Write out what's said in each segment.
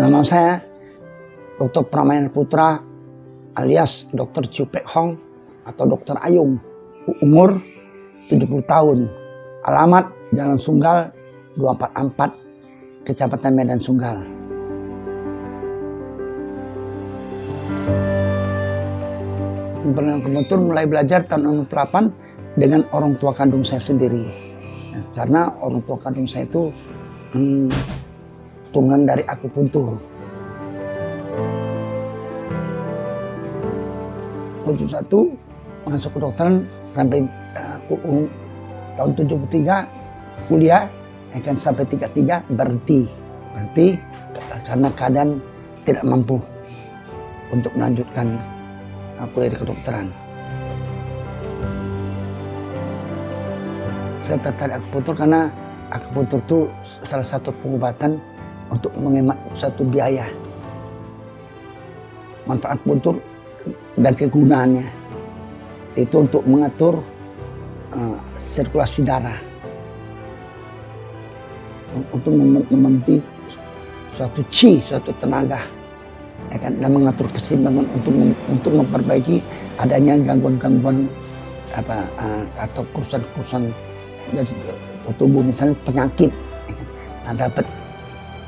Nama saya Dr. Pramana Putra alias Dr. Chiu Pek Hong atau Dr. Ayung. Umur 70 tahun. Alamat Jalan Sunggal 244, Kecamatan Medan Sunggal. Kebetulan mulai belajar tahun 68 dengan orang tua kandung saya sendiri. Karena orang tua kandung saya itu turunan dari akupuntur. 71 masuk ke dokteran sampai tahun 73 kuliah, akan sampai 33 berhenti karena keadaan tidak mampu untuk melanjutkan kuliah di kedokteran. Saya tertarik akupuntur karena akupuntur itu salah satu pengobatan untuk menghemat satu biaya. Manfaat akupuntur dan kegunaannya itu untuk mengatur sirkulasi darah, untuk memenuhi suatu chi, suatu tenaga, ya kan, dan mengatur keseimbangan untuk memperbaiki adanya gangguan-gangguan atau kerusakan dari tubuh, misalnya penyakit, ya kan, dapat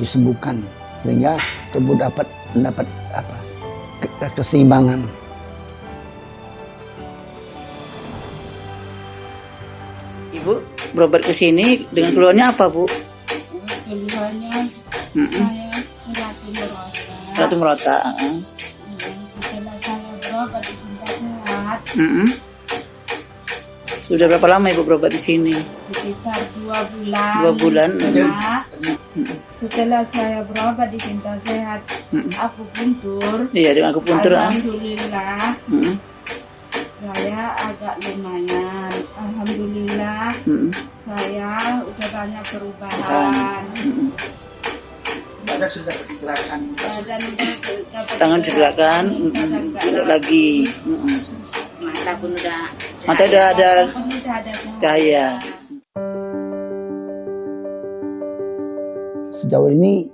disembuhkan sehingga tubuh dapat mendapat keseimbangan. Ibu berobat ke sini dengan keluhannya apa, Bu? Keluhannya saya Ratu merota. Setelah saya berobat di Cinta Sehat Sudah berapa lama Ibu berobat di sini? sekitar 2 bulan. 2 bulan. Setelah saya berobat di Cinta Sehat, akupuntur. Iya, dengan akupuntur. Alhamdulillah, saya agak lumayan. Alhamdulillah, saya udah banyak perubahan. Badan sudah digerakkan. Badan dapat Tangan digerakkan, duduk lagi. Mata pun udah Mata udah ada cahaya. Sejauh ini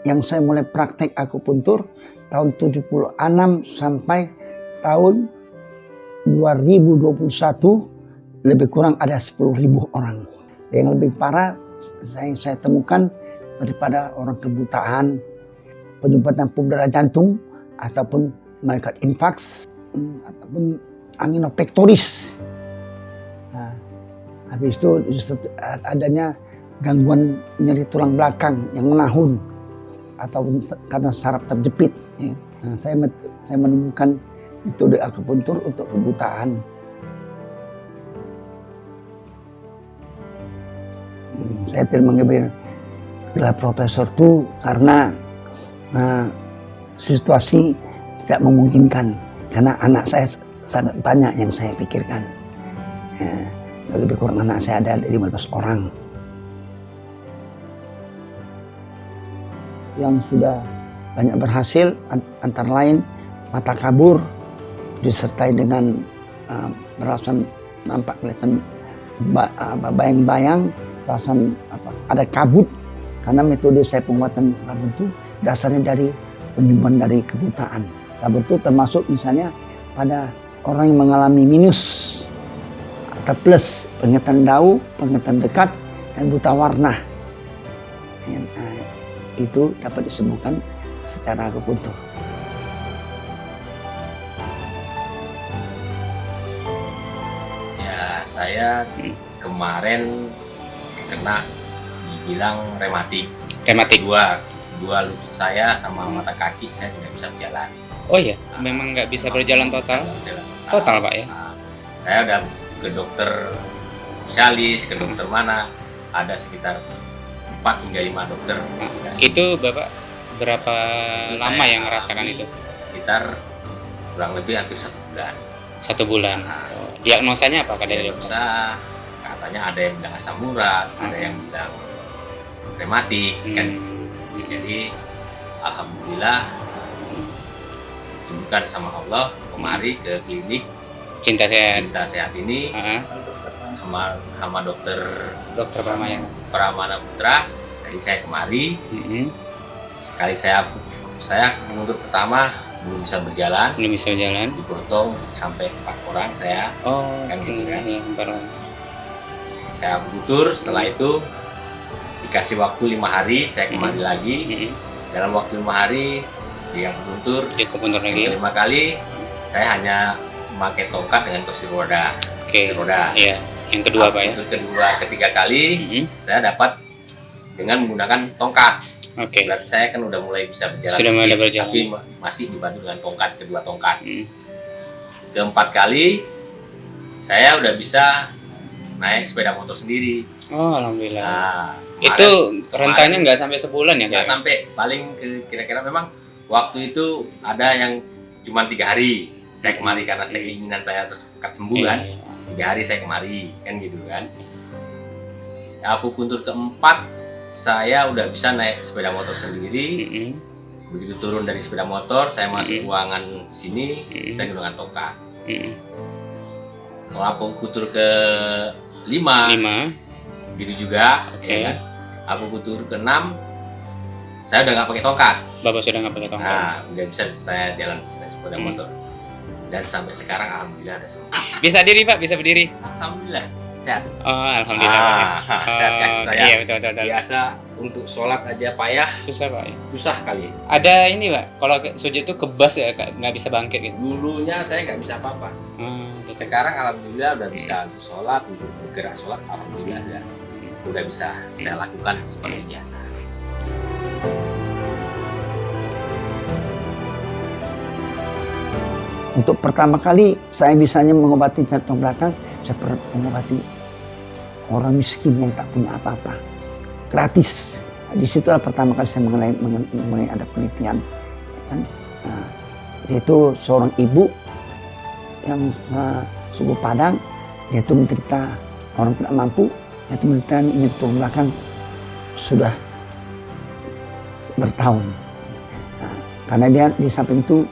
yang saya mulai praktek akupuntur tahun 76 sampai tahun 2021 lebih kurang ada 10.000 orang. Yang lebih parah saya temukan daripada orang kebutaan, penyumbatan pembuluh jantung, ataupun malaikat infaks, ataupun angina pectoris. Nah, habis itu adanya gangguan nyeri tulang belakang yang menahun ataupun karena saraf terjepit. Ya. Nah, saya menemukan metode akupuntur untuk kebutaan. Saya tidak mengambil gelar profesor itu karena situasi tidak memungkinkan, karena anak saya sangat banyak yang saya pikirkan. Lebih kurang anak saya ada 15 orang. Yang sudah banyak berhasil antara lain mata kabur disertai dengan perasaan nampak kelihatan bayang-bayang, perasaan ada kabut, karena metode saya penguatan kabut itu dasarnya dari penyembuhan dari kebutaan. Kabut itu termasuk misalnya pada orang yang mengalami minus atau plus, penglihatan jauh, penglihatan dekat, dan buta warna. Itu dapat disembuhkan secara akupuntur. Ya, saya kemarin kena dibilang rematik. Dua lutut saya sama mata kaki saya tidak bisa berjalan. Oh iya, memang nggak bisa berjalan total? Total, Pak, ya? Saya udah ke dokter spesialis, ke dokter mana, ada sekitar 4 hingga 5 dokter. Itu Bapak berapa Itu lama saya yang ngerasakan itu? Sekitar kurang lebih hampir 1 bulan. 1 bulan. Oh, diagnosanya apa dari dokter? Diagnosa katanya ada yang bilang asam urat, ada yang bilang rematik kan. Jadi alhamdulillah tunjukkan sama Allah kemari ke klinik Cinta Sehat ini sama dokter Pramana Putra. Jadi saya kemari, sekali saya mundur pertama belum bisa berjalan, dipotong sampai 4 orang saya. Kan gitu kan. Saya bertutur, setelah itu dikasih waktu 5 hari, saya kembali lagi. Dalam waktu 5 hari dia bertutur lagi. Yang kelima kali saya hanya memakai tongkat dengan kursi roda. Iya. Yang kedua Pak ya. Untuk ketiga kali saya dapat dengan menggunakan tongkat. Berarti saya kan udah mulai bisa berjalan sedikit, tapi masih dibantu dengan kedua tongkat. Keempat kali saya udah bisa naik sepeda motor sendiri. Alhamdulillah. Nah, itu rentannya nggak sampai sebulan ya? Nggak sampai, paling kira-kira memang waktu itu ada yang cuma 3 hari saya kemari karena keinginan saya terus sembuh kan. 3 hari saya kemari kan gitu kan. Akupuntur keempat saya udah bisa naik sepeda motor sendiri. Begitu turun dari sepeda motor, saya masuk ruangan sini, saya gunakan tongkat. Kalau akupuntur ke 5, gitu juga. Ya kan? Akupuntur ke 6, saya udah nggak pakai tongkat. Bapak sudah nggak pakai tongkat. Nah, udah bisa saya jalan naik sepeda motor. Dan sampai sekarang alhamdulillah ada sembuh. Bisa diri Pak, bisa berdiri. Alhamdulillah sehat. Alhamdulillah. Sehat kan saya. Iya betul. Biasa untuk sholat aja payah. Susah Pak. Susah kali. Ada ini Pak, kalau sujud itu kebas ya, nggak bisa bangkit gitu. Dulunya saya nggak bisa apa-apa. Sekarang alhamdulillah udah bisa untuk sholat, untuk bergerak sholat, alhamdulillah udah bisa saya lakukan seperti biasa. Untuk pertama kali saya bisanya mengobati jantung belakang, saya pernah mengobati orang miskin yang tak punya apa-apa, gratis. Di situ pertama kali saya mengenai ada penelitian, kan? Yaitu seorang ibu yang suku Padang, yaitu menderita orang tidak mampu, yaitu menderita jantung belakang sudah bertahun. Karena dia di samping itu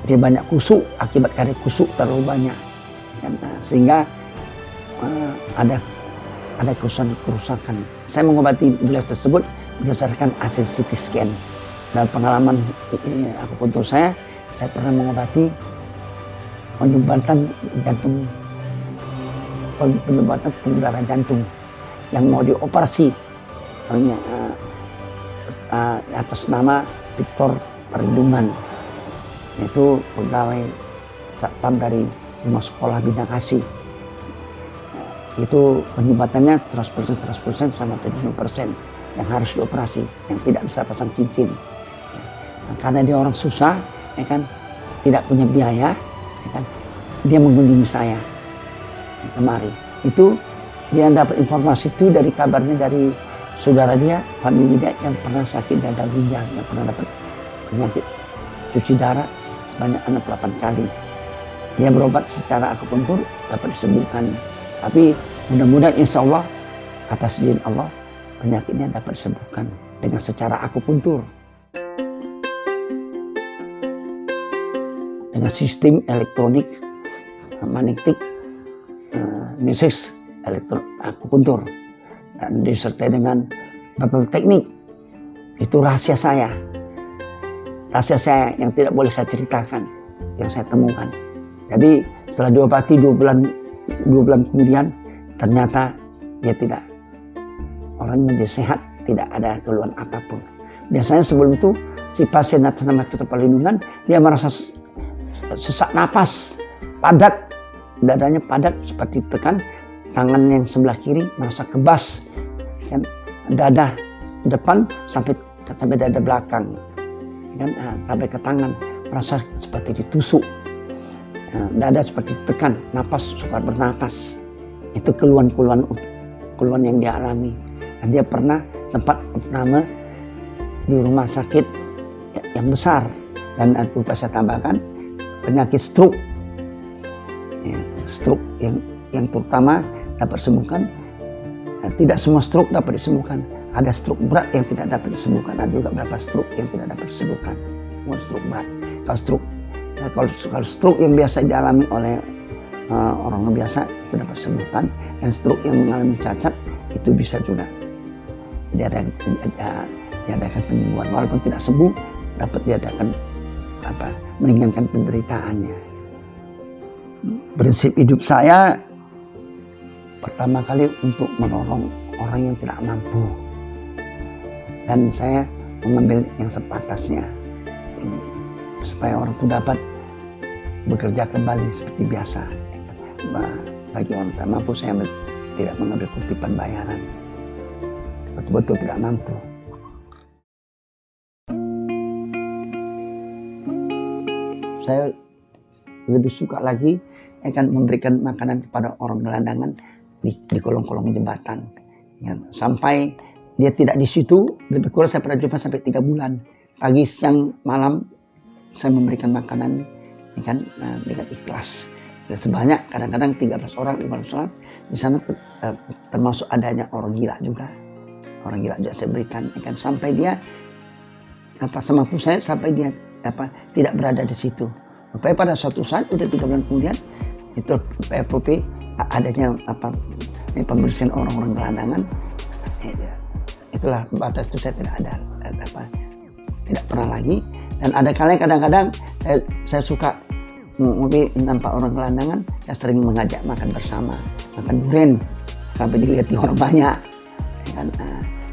dia banyak kusuk, akibat karena kusuk terlalu banyak, sehingga ada kerusakan. Saya mengobati beliau tersebut berdasarkan hasil CT scan. Dan pengalaman akupuntur saya pernah mengobati penyumbatan pembuluh jantung yang mau dioperasi, atas nama Victor Perlindungan, yaitu pegawai satpam dari rumah sekolah Bina Kasih. Itu penyumbatannya 100% sama 70% yang harus dioperasi, yang tidak bisa pasang cincin. Karena dia orang susah, ya kan, tidak punya biaya, ya kan, dia mengunjungi saya kemari. Itu dia dapat informasi itu dari kabarnya dari saudara dia, famili dia yang pernah sakit gagal ginjal, yang pernah dapat penyakit cuci darah sebanyak 8 kali. Dia berobat secara akupuntur dapat disembuhkan. Tapi mudah-mudahan insya Allah atas izin Allah penyakitnya dapat disembuhkan dengan secara akupuntur. Dengan sistem elektronik magnetik message akupuntur dan disertai dengan beberapa teknik. Itu rahasia saya yang tidak boleh saya ceritakan, yang saya temukan. Jadi setelah diobati 2 bulan kemudian ternyata dia tidak, orang menjadi sehat, tidak ada keluhan apapun. Biasanya sebelum itu si pasien atas nama Victor Perlindungan dia merasa sesak napas, padat, dadanya padat seperti tekan, tangan yang sebelah kiri merasa kebas, kan, dada depan sampai dada belakang, kan, sampai ke tangan merasa seperti ditusuk, dada seperti tekan, napas sukar bernapas. Itu keluhan yang dia alami. Dan dia pernah sempat di rumah sakit yang besar, dan aku saya tambahkan penyakit stroke. Stroke yang terutama dapat disembuhkan. Tidak semua stroke dapat disembuhkan. Ada stroke berat yang tidak dapat disembuhkan. Ada juga beberapa stroke yang tidak dapat disembuhkan. Semua stroke berat. Kalau stroke yang biasa dialami oleh orang biasa itu dapat disembuhkan. Dan stroke yang mengalami cacat itu bisa juga. Jadi ada diadakan penyembuhan, walaupun tidak sembuh dapat diadakan meringankan penderitaannya. Prinsip hidup saya pertama kali untuk menolong orang yang tidak mampu, dan saya mengambil yang sepatasnya supaya orang itu dapat bekerja kembali seperti biasa. Bagi orang tak mampu saya tidak mengambil kutipan bayaran, betul-betul tidak mampu. Saya lebih suka lagi akan memberikan makanan kepada orang gelandangan di kolong-kolong jembatan, ya, sampai dia tidak di situ. Lebih kurang saya pernah jumpa sampai 3 bulan, pagi siang malam saya memberikan makanan, ya kan, dengan ikhlas. Dan sebanyak kadang-kadang 13 orang, 15 orang di sana, termasuk adanya orang gila juga. Orang gila juga saya berikan, ya kan, sampai dia semampu saya, sampai dia tidak berada di situ. Sampai pada suatu saat udah 3 bulan kemudian itu PFP adanya pembersihan orang-orang gelandangan. Itulah batas itu saya tidak ada tidak pernah lagi. Dan ada kalanya kadang-kadang saya suka mungkin nampak orang gelandangan, saya sering mengajak makan bersama, makan durian sampai dilihat orang banyak. Dan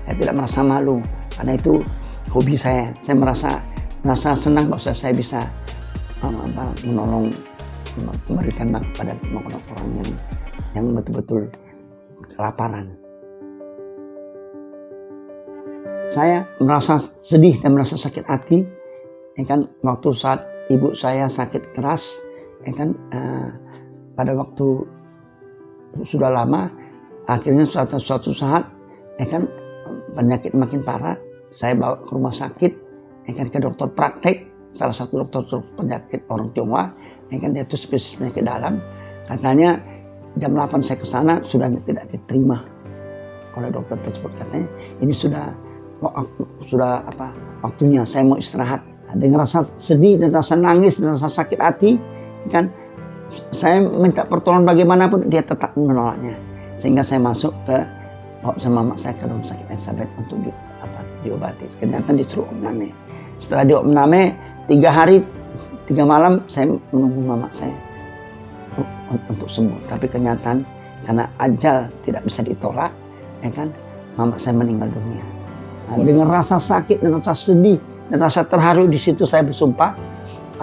saya tidak merasa malu karena itu hobi saya. Saya merasa senang bahwa saya bisa menolong, memberikan kepada orang yang betul-betul kelaparan. Saya merasa sedih dan merasa sakit hati, ya kan, waktu saat ibu saya sakit keras, ya kan, pada waktu sudah lama, akhirnya suatu saat, ya kan, penyakit makin parah, saya bawa ke rumah sakit, ya kan, ke dokter praktek, salah satu dokter penyakit orang Tionghoa, ya kan, dia itu spesialis penyakit dalam. Katanya jam 8 saya ke sana sudah tidak diterima oleh dokter tersebut. Katanya ini sudah waktunya saya mau istirahat. Dengan rasa sedih dan rasa nangis dan rasa sakit hati, kan, saya minta pertolongan bagaimanapun, dia tetap menolaknya. Sehingga saya masuk sama mama saya ke rumah sakit Elizabeth untuk diobati. Ternyata disuruh opname. Setelah diopname 3 hari 3 malam saya menunggu mama saya untuk sembuh. Tapi kenyataan karena ajal tidak bisa ditolak, ya kan, mama saya meninggal dunia. Dengan rasa sakit dan rasa sedih dan rasa terharu di situ saya bersumpah,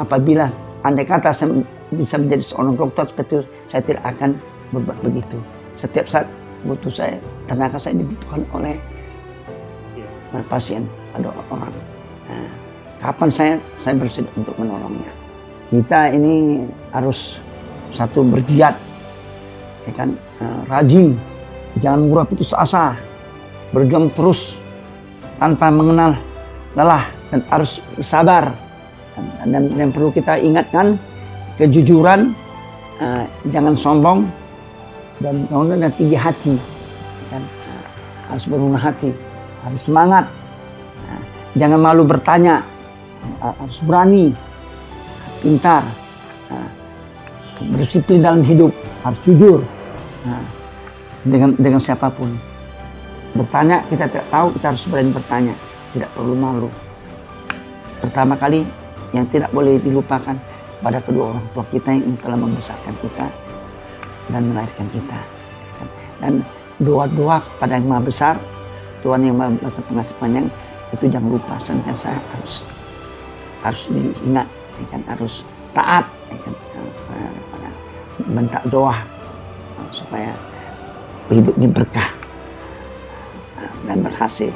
apabila andai kata saya bisa menjadi seorang dokter seperti itu, saya tidak akan berbuat begitu. Setiap saat butuh saya, tenaga saya dibutuhkan oleh pasien, ada orang. Kapan saya bersedia untuk menolongnya. Kita ini harus satu bergiat, ya kan, rajin, jangan murah putus asa, berjuang terus tanpa mengenal lelah, dan harus sabar. Dan yang perlu kita ingatkan, kejujuran, jangan sombong, dan tinggi hati, kan? Harus bermurah hati, harus semangat, jangan malu bertanya, harus berani, pintar, berdisiplin dalam hidup, harus jujur dengan siapapun. Bertanya, kita tidak tahu, kita harus berani bertanya, tidak perlu malu. Pertama kali yang tidak boleh dilupakan pada kedua orang tua kita yang telah membesarkan kita dan melahirkan kita. Dan doa-doa pada yang Maha Besar, Tuhan yang Maha Pengasih Penyayang, itu jangan lupa, senantiasa harus diingat, ya kan, harus taat, ya kan, bentak doa supaya hidupnya berkah dan berhasil.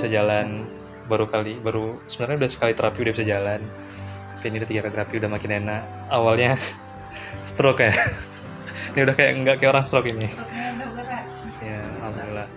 bisa jalan, baru sebenarnya udah sekali terapi udah bisa jalan, tapi ini udah 3 kali terapi udah makin enak. Awalnya stroke ya, ini udah kayak nggak kayak orang stroke ini. Ya, alhamdulillah.